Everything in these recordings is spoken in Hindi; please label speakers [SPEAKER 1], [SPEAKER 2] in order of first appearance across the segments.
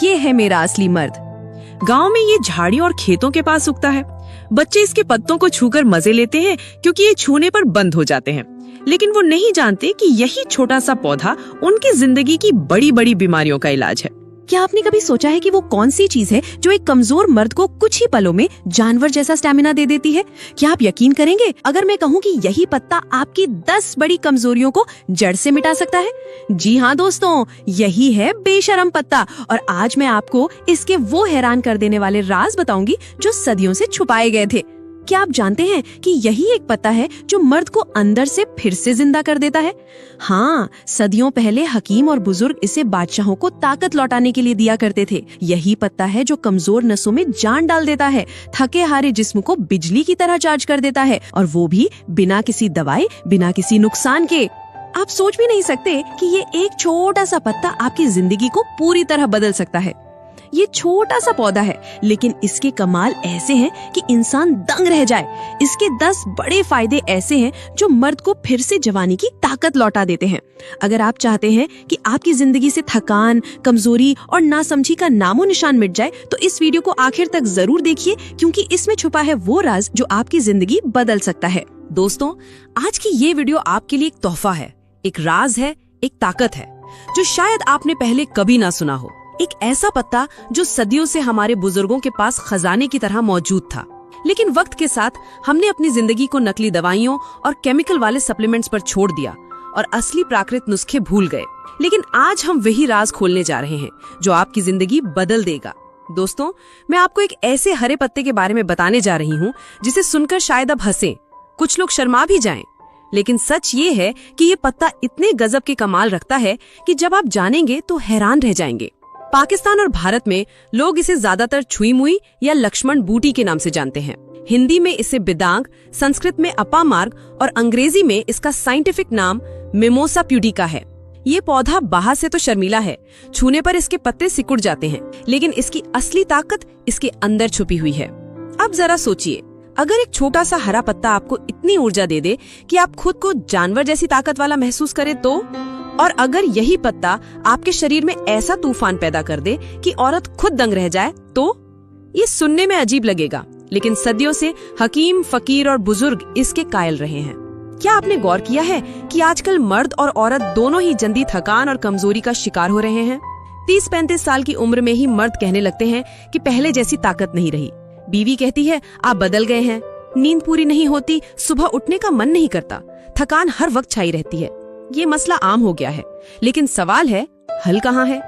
[SPEAKER 1] ये है मेरा असली मर्द। गांव में ये झाड़ी और खेतों के पास उगता है। बच्चे इसके पत्तों को छूकर मजे लेते हैं क्योंकि ये छूने पर बंद हो जाते हैं, लेकिन वो नहीं जानते कि यही छोटा सा पौधा उनकी जिंदगी की बड़ी बड़ी बीमारियों का इलाज है। क्या आपने कभी सोचा है कि वो कौन सी चीज है जो एक कमजोर मर्द को कुछ ही पलों में जानवर जैसा स्टैमिना दे देती है? क्या आप यकीन करेंगे अगर मैं कहूँ कि यही पत्ता आपकी 10 बड़ी कमजोरियों को जड़ से मिटा सकता है? जी हाँ दोस्तों, यही है बेशरम पत्ता। और आज मैं आपको इसके वो हैरान कर देने वाले राज बताऊंगी जो सदियों से छुपाए गए थे। क्या आप जानते हैं कि यही एक पत्ता है जो मर्द को अंदर से फिर से जिंदा कर देता है? हाँ, सदियों पहले हकीम और बुजुर्ग इसे बादशाहों को ताकत लौटाने के लिए दिया करते थे। यही पत्ता है जो कमजोर नसों में जान डाल देता है, थके हारे जिस्म को बिजली की तरह चार्ज कर देता है, और वो भी बिना किसी दवाई, बिना किसी नुकसान के। आप सोच भी नहीं सकते कि ये एक छोटा सा पत्ता आपकी जिंदगी को पूरी तरह बदल सकता है। ये छोटा सा पौधा है, लेकिन इसके कमाल ऐसे हैं कि इंसान दंग रह जाए। इसके 10 बड़े फायदे ऐसे हैं जो मर्द को फिर से जवानी की ताकत लौटा देते हैं। अगर आप चाहते हैं कि आपकी जिंदगी से थकान, कमजोरी और नासमझी का नामो निशान मिट जाए, तो इस वीडियो को आखिर तक जरूर देखिए, क्योंकि इसमें छुपा है वो राज जो आपकी जिंदगी बदल सकता है। दोस्तों, आज की ये वीडियो आपके लिए एक तोहफा है, एक राज है, एक ताकत है जो शायद आपने पहले कभी ना सुना हो। एक ऐसा पत्ता जो सदियों से हमारे बुजुर्गों के पास खजाने की तरह मौजूद था, लेकिन वक्त के साथ हमने अपनी जिंदगी को नकली दवाइयों और केमिकल वाले सप्लीमेंट्स पर छोड़ दिया और असली प्राकृतिक नुस्खे भूल गए। लेकिन आज हम वही राज खोलने जा रहे हैं जो आपकी जिंदगी बदल देगा। दोस्तों, मैं आपको एक ऐसे हरे पत्ते के बारे में बताने जा रही हूँ जिसे सुनकर शायद अब हंसें, कुछ लोग शर्मा भी जाएं, लेकिन सच ये है कि ये पत्ता इतने गजब के कमाल रखता है कि जब आप जानेंगे तो हैरान रह जाएंगे। पाकिस्तान और भारत में लोग इसे ज्यादातर छुई मुई या लक्ष्मण बूटी के नाम से जानते हैं। हिंदी में इसे बिदांग, संस्कृत में अपामार्ग और अंग्रेजी में इसका साइंटिफिक नाम मिमोसा प्यूडिका है। ये पौधा बाहर से तो शर्मीला है, छूने पर इसके पत्ते सिकुड़ जाते हैं, लेकिन इसकी असली ताकत इसके अंदर छुपी हुई है। अब जरा सोचिए, अगर एक छोटा सा हरा पत्ता आपको इतनी ऊर्जा दे दे कि आप खुद को जानवर जैसी ताकत वाला महसूस करें तो? और अगर यही पत्ता आपके शरीर में ऐसा तूफान पैदा कर दे कि औरत खुद दंग रह जाए तो? ये सुनने में अजीब लगेगा, लेकिन सदियों से हकीम, फकीर और बुजुर्ग इसके कायल रहे हैं। क्या आपने गौर किया है कि आजकल मर्द और औरत दोनों ही जल्दी थकान और कमजोरी का शिकार हो रहे हैं? 30-35 साल की उम्र में ही मर्द कहने लगते हैं कि पहले जैसी ताकत नहीं रही। बीवी कहती है आप बदल गए हैं। नींद पूरी नहीं होती, सुबह उठने का मन नहीं करता, थकान हर वक्त छाई रहती है। ये मसला आम हो गया है, लेकिन सवाल है हल कहाँ है?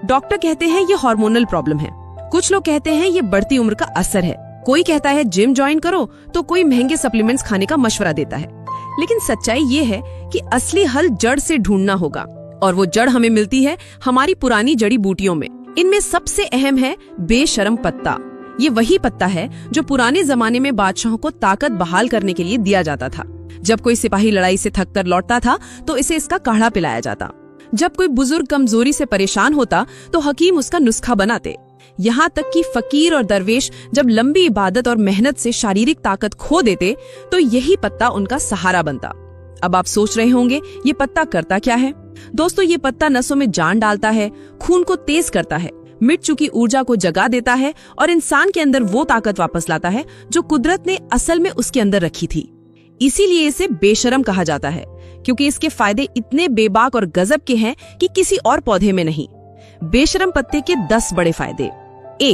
[SPEAKER 1] डॉक्टर कहते हैं ये हार्मोनल प्रॉब्लम है, कुछ लोग कहते हैं ये बढ़ती उम्र का असर है, कोई कहता है जिम ज्वाइन करो, तो कोई महंगे सप्लीमेंट्स खाने का मशवरा देता है। लेकिन सच्चाई ये है कि असली हल जड़ से ढूंढना होगा, और वो जड़ हमें मिलती है हमारी पुरानी जड़ी बूटियों में। इनमें सबसे अहम है बेशरम पत्ता। ये वही पत्ता है जो पुराने जमाने में बादशाहों को ताकत बहाल करने के लिए दिया जाता था। जब कोई सिपाही लड़ाई से थककर लौटता था तो इसे इसका काढ़ा पिलाया जाता। जब कोई बुजुर्ग कमजोरी से परेशान होता तो हकीम उसका नुस्खा बनाते। यहाँ तक कि फकीर और दरवेश जब लंबी इबादत और मेहनत से शारीरिक ताकत खो देते तो यही पत्ता उनका सहारा बनता। अब आप सोच रहे होंगे ये पत्ता करता क्या है? दोस्तों, ये पत्ता नसों में जान डालता है, खून को तेज करता है, मिट चुकी ऊर्जा को जगा देता है और इंसान के अंदर वो ताकत वापस लाता है जो कुदरत ने असल में उसके अंदर रखी थी। इसीलिए इसे बेशरम कहा जाता है, क्योंकि इसके फायदे इतने बेबाक और गजब के हैं कि किसी और पौधे में नहीं। बेशरम पत्ते के 10 बड़े फायदे। 1,